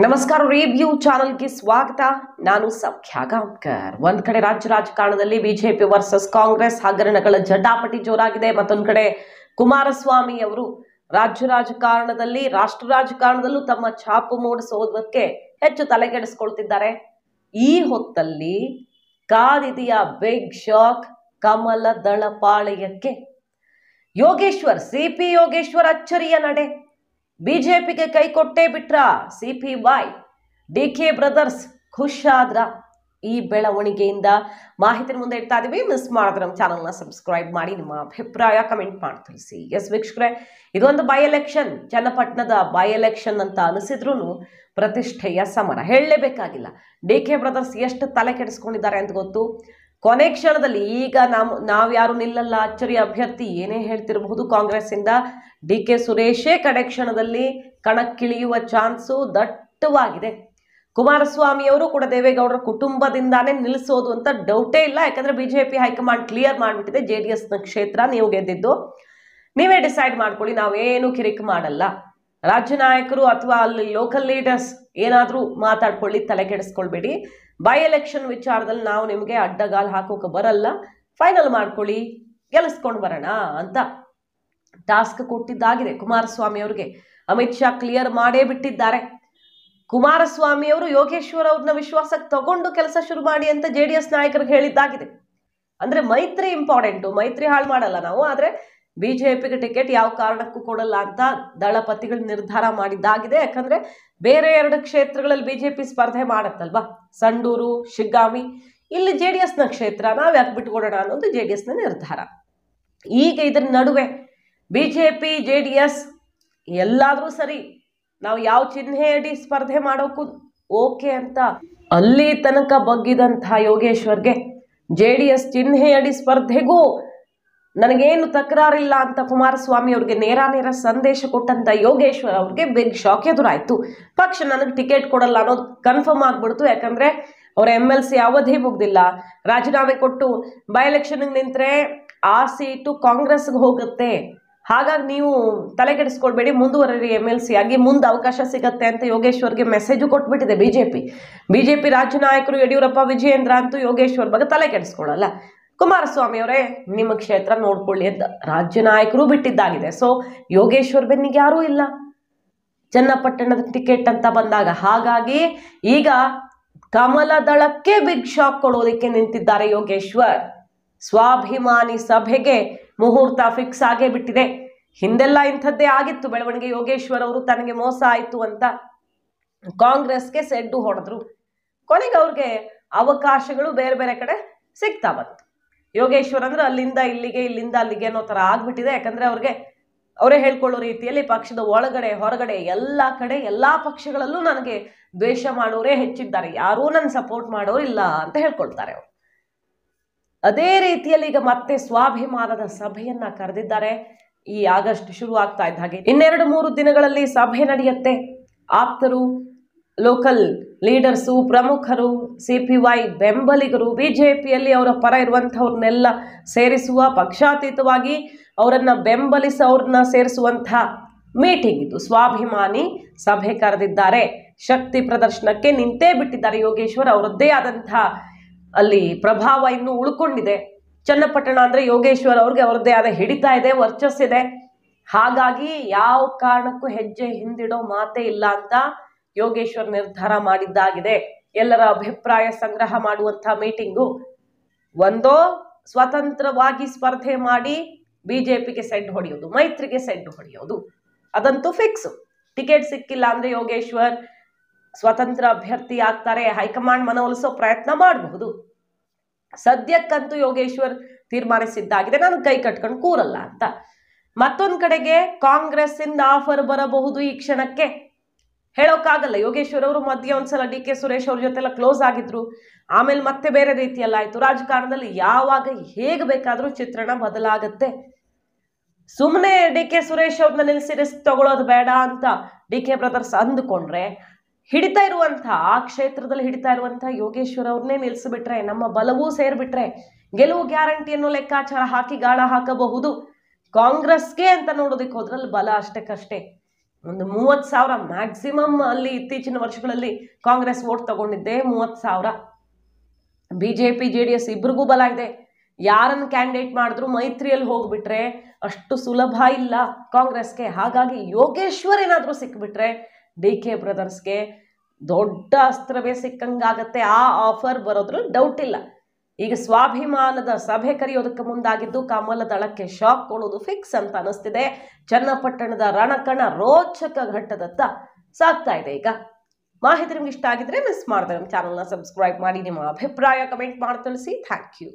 ನಮಸ್ಕಾರ. ರಿವ್ಯೂ ಚಾನೆಲ್ಗೆ ಸ್ವಾಗತ. ನಾನು ಸೌಖ್ಯ ಗಾಂವ್ಕರ್. ಒಂದ್ ಕಡೆ ರಾಜ್ಯ ರಾಜಕಾರಣದಲ್ಲಿ ಬಿಜೆಪಿ ವರ್ಸಸ್ ಕಾಂಗ್ರೆಸ್ ಹಗರಣಗಳ ಜಟಾಪಟಿ ಜೋರಾಗಿದೆ. ಮತ್ತೊಂದ್ ಕಡೆ ಕುಮಾರಸ್ವಾಮಿ ಅವರು ರಾಜ್ಯ ರಾಜಕಾರಣದಲ್ಲಿ ರಾಷ್ಟ್ರ ರಾಜಕಾರಣದಲ್ಲೂ ತಮ್ಮ ಛಾಪು ಮೂಡಿಸೋದಕ್ಕೆ ಹೆಚ್ಚು ತಲೆಕೆಡಿಸ್ಕೊಳ್ತಿದ್ದಾರೆ. ಈ ಹೊತ್ತಲ್ಲಿ ಕಾದಿದೆಯ ಬಿಗ್ ಶಾಕ್ ಕಮಲ ದಳಪಾಳಯಕ್ಕೆ. ಯೋಗೇಶ್ವರ್, ಸಿಪಿ ಯೋಗೇಶ್ವರ್ ಅಚ್ಚರಿಯ ನಡೆ. ಬಿಜೆಪಿಗೆ ಕೈ ಕೊಟ್ಟೇ ಬಿಟ್ರ ಸಿಪಿವೈ. DK brothers ಖುಷಾದ್ರ. ಈ ಬೆಳವಣಿಗೆಯಿಂದ ಮಾಹಿತಿ ಮುಂದೆ ಇಡ್ತಾ ಇದೀವಿ. ಮಿಸ್ ಮಾಡಿದ್ರೆ ನಮ್ಮ ಚಾನಲ್ನ ಸಬ್ಸ್ಕ್ರೈಬ್ ಮಾಡಿ, ನಿಮ್ಮ ಅಭಿಪ್ರಾಯ ಕಮೆಂಟ್ ಮಾಡಿ ತಿಳಿಸಿ. ಎಸ್ ವೀಕ್ಷಕರೇ, ಇದೊಂದು ಬೈ ಎಲೆಕ್ಷನ್, ಚನ್ನಪಟ್ಟಣದ ಬೈ ಎಲೆಕ್ಷನ್ ಅಂತ ಅನಿಸಿದ್ರು ಪ್ರತಿಷ್ಠೆಯ ಸಮರ ಹೇಳಲೇಬೇಕಾಗಿಲ್ಲ. ಡಿಕೆ ಬ್ರದರ್ಸ್ ಎಷ್ಟು ತಲೆ ಕೆಡಿಸ್ಕೊಂಡಿದ್ದಾರೆ ಅಂತ ಗೊತ್ತು. ಕೊನೆ ಕ್ಷಣದಲ್ಲಿ ಈಗ ನಾವ್ಯಾರು ನಿಲ್ಲಲ್ಲ, ಅಚ್ಚರಿ ಅಭ್ಯರ್ಥಿ ಏನೇ ಹೇಳ್ತಿರಬಹುದು ಕಾಂಗ್ರೆಸ್ ಇಂದ, ಡಿಕೆ ಸುರೇಶೇ ಕಡೆ ಕ್ಷಣದಲ್ಲಿ ಕಣಕ್ಕಿಳಿಯುವ ಚಾನ್ಸು ದಟ್ಟವಾಗಿದೆ. ಕುಮಾರಸ್ವಾಮಿ ಅವರು ಕೂಡ ದೇವೇಗೌಡರ ಕುಟುಂಬದಿಂದಾನೇ ನಿಲ್ಲಿಸೋದು ಅಂತ ಡೌಟೇ ಇಲ್ಲ. ಯಾಕಂದ್ರೆ ಬಿಜೆಪಿ ಹೈಕಮಾಂಡ್ ಕ್ಲಿಯರ್ ಮಾಡಿಬಿಟ್ಟಿದೆ, JDS ನ ಕ್ಷೇತ್ರ ನೀವು ಗೆದ್ದಿದ್ದು, ನೀವೇ ಡಿಸೈಡ್ ಮಾಡ್ಕೊಳ್ಳಿ, ನಾವೇನು ಕಿರಿಕ್ ಮಾಡಲ್ಲ. ರಾಜ್ಯ ನಾಯಕರು ಅಥವಾ ಅಲ್ಲಿ ಲೋಕಲ್ ಲೀಡರ್ಸ್ ಏನಾದರೂ ಮಾತಾಡ್ಕೊಳ್ಳಿ, ತಲೆ ಕೆಡಿಸ್ಕೊಳ್ಬೇಡಿ. ಬೈ ಎಲೆಕ್ಷನ್ ವಿಚಾರದಲ್ಲಿ ನಾವು ನಿಮಗೆ ಅಡ್ಡಗಾಲ್ ಹಾಕೋಕೆ ಬರಲ್ಲ, ಫೈನಲ್ ಮಾಡ್ಕೊಳ್ಳಿ, ಗೆಲ್ಲಿಸ್ಕೊಂಡು ಬರೋಣ ಅಂತ ಟಾಸ್ಕ್ ಕೊಟ್ಟಿದ್ದಾಗಿದೆ ಕುಮಾರಸ್ವಾಮಿ ಅವರಿಗೆ. ಅಮಿತ್ ಶಾ ಕ್ಲಿಯರ್ ಮಾಡೇ ಬಿಟ್ಟಿದ್ದಾರೆ. ಕುಮಾರಸ್ವಾಮಿ ಅವರು ಯೋಗೇಶ್ವರ್ ಅವ್ರನ್ನ ವಿಶ್ವಾಸಕ್ಕೆ ತಗೊಂಡು ಕೆಲಸ ಶುರು ಮಾಡಿ ಅಂತ JDS ನಾಯಕರಿಗೆ ಹೇಳಿದ್ದಾಗಿದೆ. ಅಂದ್ರೆ ಮೈತ್ರಿ ಇಂಪಾರ್ಟೆಂಟು, ಮೈತ್ರಿ ಹಾಳು ಮಾಡಲ್ಲ ನಾವು, ಆದ್ರೆ ಬಿಜೆಪಿಗೆ ಟಿಕೆಟ್ ಯಾವ ಕಾರಣಕ್ಕೂ ಕೊಡಲ್ಲ ಅಂತ ದಳಪತಿಗಳು ನಿರ್ಧಾರ ಮಾಡಿದ್ದಾಗಿದೆ. ಯಾಕಂದ್ರೆ ಬೇರೆ ಎರಡು ಕ್ಷೇತ್ರಗಳಲ್ಲಿ ಬಿಜೆಪಿ ಸ್ಪರ್ಧೆ ಮಾಡತ್ತಲ್ವಾ, ಸಂಡೂರು, ಶಿಗ್ಗಾವಿ. ಇಲ್ಲಿ JDS ನ ಕ್ಷೇತ್ರ, ನಾವ್ ಯಾಕೆ ಬಿಟ್ಕೊಡೋಣ ಅನ್ನೋದು JDS ನ ನಿರ್ಧಾರ. ಈಗ ಇದ್ರ ನಡುವೆ ಬಿಜೆಪಿ JDS ಎಲ್ಲಾದ್ರೂ ಸರಿ, ನಾವು ಯಾವ ಚಿಹ್ನೆ ಅಡಿ ಸ್ಪರ್ಧೆ ಮಾಡೋಕ್ಕೂ ಓಕೆ ಅಂತ ಅಲ್ಲಿ ತನಕ ಬಗ್ಗಿದಂಥ ಯೋಗೇಶ್ವರ್ಗೆ JDS ಚಿಹ್ನೆ ಅಡಿ ಸ್ಪರ್ಧೆಗೂ ನನಗೇನು ತಕರಾರಿಲ್ಲ ಅಂತ ಕುಮಾರಸ್ವಾಮಿ ಅವ್ರಿಗೆ ನೇರ ಸಂದೇಶ ಕೊಟ್ಟಂತ ಯೋಗೇಶ್ವರ್ ಅವ್ರಿಗೆ ಬಿಗ್ ಶಾಕ್ ಎದುರಾಯ್ತು. ಪಕ್ಷ ನನಗೆ ಟಿಕೆಟ್ ಕೊಡಲ್ಲ ಅನ್ನೋದು ಕನ್ಫರ್ಮ್ ಆಗ್ಬಿಡ್ತು. ಯಾಕಂದ್ರೆ ಅವರ MLC ಅವಧಿ ಮುಗ್ದಿಲ್ಲ, ರಾಜೀನಾಮೆ ಕೊಟ್ಟು ಬೈ ಎಲೆಕ್ಷನ್ ನಿಂತ್ರೆ ಆ ಸೀಟು ಕಾಂಗ್ರೆಸ್ಗೆ ಹೋಗುತ್ತೆ, ಹಾಗಾಗಿ ನೀವು ತಲೆ ಕೆಡಿಸ್ಕೊಳ್ಬೇಡಿ, ಮುಂದುವರಿ MLC ಆಗಿ, ಮುಂದೆ ಅವಕಾಶ ಸಿಗತ್ತೆ ಅಂತ ಯೋಗೇಶ್ವರ್ಗೆ ಮೆಸೇಜು ಕೊಟ್ಬಿಟ್ಟಿದೆ ಬಿಜೆಪಿ ರಾಜ್ಯ ನಾಯಕರು ಯಡಿಯೂರಪ್ಪ, ವಿಜಯೇಂದ್ರ ಅಂತೂ ಯೋಗೇಶ್ವರ್ ಬಗ್ಗೆ ತಲೆ ಕೆಡಿಸ್ಕೊಳ್ಳಲ್ಲ. ಕುಮಾರಸ್ವಾಮಿ ಅವರೇ ನಿಮ್ಮ ಕ್ಷೇತ್ರ ನೋಡ್ಕೊಳ್ಳಿ ಅಂತ ರಾಜ್ಯ ನಾಯಕರು ಬಿಟ್ಟಿದ್ದಾಗಿದೆ. ಸೊ ಯೋಗೇಶ್ವರ್ ಬೆನ್ನಿಗೆ ಯಾರೂ ಇಲ್ಲ ಚನ್ನಪಟ್ಟಣದ ಟಿಕೆಟ್ ಅಂತ ಬಂದಾಗ. ಹಾಗಾಗಿ ಈಗ ಕಮಲ ದಳಕ್ಕೆ ಬಿಗ್ ಶಾಕ್ ಕೊಡೋದಕ್ಕೆ ನಿಂತಿದ್ದಾರೆ ಯೋಗೇಶ್ವರ್. ಸ್ವಾಭಿಮಾನಿ ಸಭೆಗೆ ಮುಹೂರ್ತ ಫಿಕ್ಸ್ ಆಗೇ ಬಿಟ್ಟಿದೆ. ಹಿಂದೆಲ್ಲ ಇಂಥದ್ದೇ ಆಗಿತ್ತು ಬೆಳವಣಿಗೆ. ಯೋಗೇಶ್ವರ್ ಅವರು ತನಗೆ ಮೋಸ ಆಯ್ತು ಅಂತ ಕಾಂಗ್ರೆಸ್ಗೆ ಸೆಡ್ಡು ಹೊಡೆದ್ರು. ಕೊನೆಗೆ ಅವ್ರಿಗೆ ಅವಕಾಶಗಳು ಬೇರೆ ಬೇರೆ ಕಡೆ ಸಿಗ್ತಾ ಬಂತು. ಯೋಗೇಶ್ವರ್ ಅಂದ್ರೆ ಅಲ್ಲಿಂದ ಇಲ್ಲಿಗೆ, ಇಲ್ಲಿಂದ ಅಲ್ಲಿಗೆ ಅನ್ನೋ ತರ ಆಗ್ಬಿಟ್ಟಿದೆ. ಯಾಕಂದ್ರೆ ಅವರೇ ಹೇಳ್ಕೊಳ್ಳೋ ರೀತಿಯಲ್ಲಿ ಪಕ್ಷದ ಒಳಗಡೆ ಹೊರಗಡೆ ಎಲ್ಲ ಕಡೆ ಎಲ್ಲಾ ಪಕ್ಷಗಳಲ್ಲೂ ನನಗೆ ದ್ವೇಷ ಮಾಡೋರೇ ಹೆಚ್ಚಿದ್ದಾರೆ, ಯಾರೂ ನನ್ನ ಸಪೋರ್ಟ್ ಮಾಡೋರು ಇಲ್ಲ ಅಂತ ಹೇಳ್ಕೊಳ್ತಾರೆ ಅವರು. ಅದೇ ರೀತಿಯಲ್ಲಿ ಈಗ ಮತ್ತೆ ಸ್ವಾಭಿಮಾನದ ಸಭೆಯನ್ನ ಕರೆದಿದ್ದಾರೆ. ಈ ಆಗಸ್ಟ್ ಶುರು ಆಗ್ತಾ ಇದ್ದ ಹಾಗೆ 2-3 ದಿನಗಳಲ್ಲಿ ಸಭೆ ನಡೆಯುತ್ತೆ. ಆಪ್ತರು, ಲೋಕಲ್ ಲೀಡರ್ಸು, ಪ್ರಮುಖರು, CPY ಬೆಂಬಲಿಗರು, ಬಿಜೆಪಿಯಲ್ಲಿ ಅವರ ಪರ ಇರುವಂಥವ್ರನ್ನೆಲ್ಲ ಸೇರಿಸುವ, ಪಕ್ಷಾತೀತವಾಗಿ ಅವರನ್ನ ಅವ್ರನ್ನ ಸೇರಿಸುವಂಥ ಮೀಟಿಂಗ್ ಇದು. ಸ್ವಾಭಿಮಾನಿ ಸಭೆ ಕರೆದಿದ್ದಾರೆ. ಶಕ್ತಿ ಪ್ರದರ್ಶನಕ್ಕೆ ನಿಂತೇ ಬಿಟ್ಟಿದ್ದಾರೆ ಯೋಗೇಶ್ವರ್. ಅವರದ್ದೇ ಆದಂಥ ಅಲ್ಲಿ ಪ್ರಭಾವ ಇನ್ನೂ ಉಳ್ಕೊಂಡಿದೆ. ಚನ್ನಪಟ್ಟಣ ಅಂದ್ರೆ ಯೋಗೇಶ್ವರ್ ಅವ್ರಿಗೆ ಅವರದ್ದೇ ಆದ ಹಿಡಿತಾ ಇದೆ, ವರ್ಚಸ್ಸಿದೆ. ಹಾಗಾಗಿ ಯಾವ ಕಾರಣಕ್ಕೂ ಹೆಜ್ಜೆ ಹಿಂದಿಡೋ ಮಾತೇ ಇಲ್ಲ ಅಂತ ಯೋಗೇಶ್ವರ್ ನಿರ್ಧಾರ ಮಾಡಿದ್ದಾಗಿದೆ. ಎಲ್ಲರ ಅಭಿಪ್ರಾಯ ಸಂಗ್ರಹ ಮಾಡುವಂತಹ ಮೀಟಿಂಗು. ಒಂದೋ ಸ್ವತಂತ್ರವಾಗಿ ಸ್ಪರ್ಧೆ ಮಾಡಿ ಬಿಜೆಪಿಗೆ ಸೆಡ್ ಹೊಡೆಯೋದು, ಮೈತ್ರಿಗೆ ಸೆಡ್ ಹೊಡೆಯೋದು, ಅದಂತೂ ಫಿಕ್ಸ್. ಟಿಕೆಟ್ ಸಿಕ್ಕಿಲ್ಲ ಅಂದ್ರೆ ಯೋಗೇಶ್ವರ್ ಸ್ವತಂತ್ರ ಅಭ್ಯರ್ಥಿ ಆಗ್ತಾರೆ, ಹೈಕಮಾಂಡ್ ಮನವೊಲಿಸೋ ಪ್ರಯತ್ನ ಮಾಡಬಹುದು. ಸದ್ಯಕ್ಕಂತೂ ಯೋಗೇಶ್ವರ್ ತೀರ್ಮಾನಿಸಿದ್ದಾಗಿದೆ, ನಾನು ಕೈ ಕಟ್ಕೊಂಡು ಕೂರಲ್ಲ ಅಂತ. ಮತ್ತೊಂದು ಕಡೆಗೆ ಕಾಂಗ್ರೆಸ್ ಇಂದ ಆಫರ್ ಬರಬಹುದು ಈ ಕ್ಷಣಕ್ಕೆ, ಹೇಳೋಕ್ಕಾಗಲ್ಲ. ಯೋಗೇಶ್ವರ್ ಅವರು ಮಧ್ಯೆ ಒಂದ್ಸಲ DK ಸುರೇಶ್ ಅವ್ರ ಜೊತೆಲ್ಲ ಕ್ಲೋಸ್ ಆಗಿದ್ರು, ಆಮೇಲೆ ಮತ್ತೆ ಬೇರೆ ರೀತಿಯಲ್ಲ ಆಯ್ತು. ರಾಜಕಾರಣದಲ್ಲಿ ಯಾವಾಗ ಹೇಗೆ ಬೇಕಾದ್ರೂ ಚಿತ್ರಣ ಬದಲಾಗತ್ತೆ. ಸುಮ್ಮನೆ DK ಸುರೇಶ್ ಅವ್ರನ್ನ ನಿಲ್ಲಿಸಿ ರಿಸ್ಕ್ ತಗೊಳ್ಳೋದು ಬೇಡ ಅಂತ DK ಬ್ರದರ್ಸ್ ಅಂದುಕೊಂಡ್ರೆ, ಹಿಡಿತಾ ಇರುವಂತ ಆ ಕ್ಷೇತ್ರದಲ್ಲಿ ಹಿಡಿತಾ ಇರುವಂತಹ ಯೋಗೇಶ್ವರ್ ಅವ್ರನ್ನೇ ನಿಲ್ಲಿಸಿಬಿಟ್ರೆ, ನಮ್ಮ ಬಲವೂ ಸೇರ್ಬಿಟ್ರೆ ಗೆಲುವು ಗ್ಯಾರಂಟಿ ಅನ್ನೋ ಲೆಕ್ಕಾಚಾರ ಹಾಕಿ ಗಾಳ ಹಾಕಬಹುದು. ಕಾಂಗ್ರೆಸ್ಗೆ ಅಂತ ನೋಡೋದಕ್ಕೆ ಹೋದ್ರಲ್ಲಿ ಬಲ ಅಷ್ಟಕ್ಕಷ್ಟೇ. ಒಂದು 30,000 ಮ್ಯಾಕ್ಸಿಮಮ್ ಅಲ್ಲಿ ಇತ್ತೀಚಿನ ವರ್ಷಗಳಲ್ಲಿ ಕಾಂಗ್ರೆಸ್ ವೋಟ್ ತಗೊಂಡಿದ್ದೆ 30,000. ಬಿಜೆಪಿ JDS ಇಬ್ರಿಗೂ ಬಲ ಇದೆ. ಯಾರನ್ನು ಕ್ಯಾಂಡಿಡೇಟ್ ಮಾಡಿದ್ರು ಮೈತ್ರಿಯಲ್ಲಿ ಹೋಗ್ಬಿಟ್ರೆ ಅಷ್ಟು ಸುಲಭ ಇಲ್ಲ ಕಾಂಗ್ರೆಸ್ಗೆ. ಹಾಗಾಗಿ ಯೋಗೇಶ್ವರ್ ಏನಾದರೂ ಸಿಕ್ಬಿಟ್ರೆ DK ಬ್ರದರ್ಸ್ಗೆ ದೊಡ್ಡ ಅಸ್ತ್ರವೇ ಸಿಕ್ಕಂಗಾಗತ್ತೆ. ಆ ಆಫರ್ ಬರೋದ್ರಲ್ಲಿ ಡೌಟ್ ಇಲ್ಲ. ಈಗ ಸ್ವಾಭಿಮಾನದ ಸಭೆ ಕರೆಯೋದಕ್ಕೆ ಮುಂದಾಗಿದ್ದು ಕಮಲ ದಳಕ್ಕೆ ಶಾಕ್ ಕೊಡೋದು ಫಿಕ್ಸ್ ಅಂತ ಅನಿಸ್ತಿದೆ. ಚನ್ನಪಟ್ಟಣದ ರಣಕಣ ರೋಚಕ ಘಟ್ಟದತ್ತ ಸಾಗ್ತಾ ಇದೆ. ಈಗ ಮಾಹಿತಿ ನಿಮ್ಗೆ ಇಷ್ಟ ಆಗಿದ್ರೆ ಮಿಸ್ ಮಾಡಿದ್ರೆ ನಮ್ಮ ಚಾನಲ್ನ ಸಬ್ಸ್ಕ್ರೈಬ್ ಮಾಡಿ, ನಿಮ್ಮ ಅಭಿಪ್ರಾಯ ಕಮೆಂಟ್ ಮಾಡಿ ತಿಳಿಸಿ. Thank you.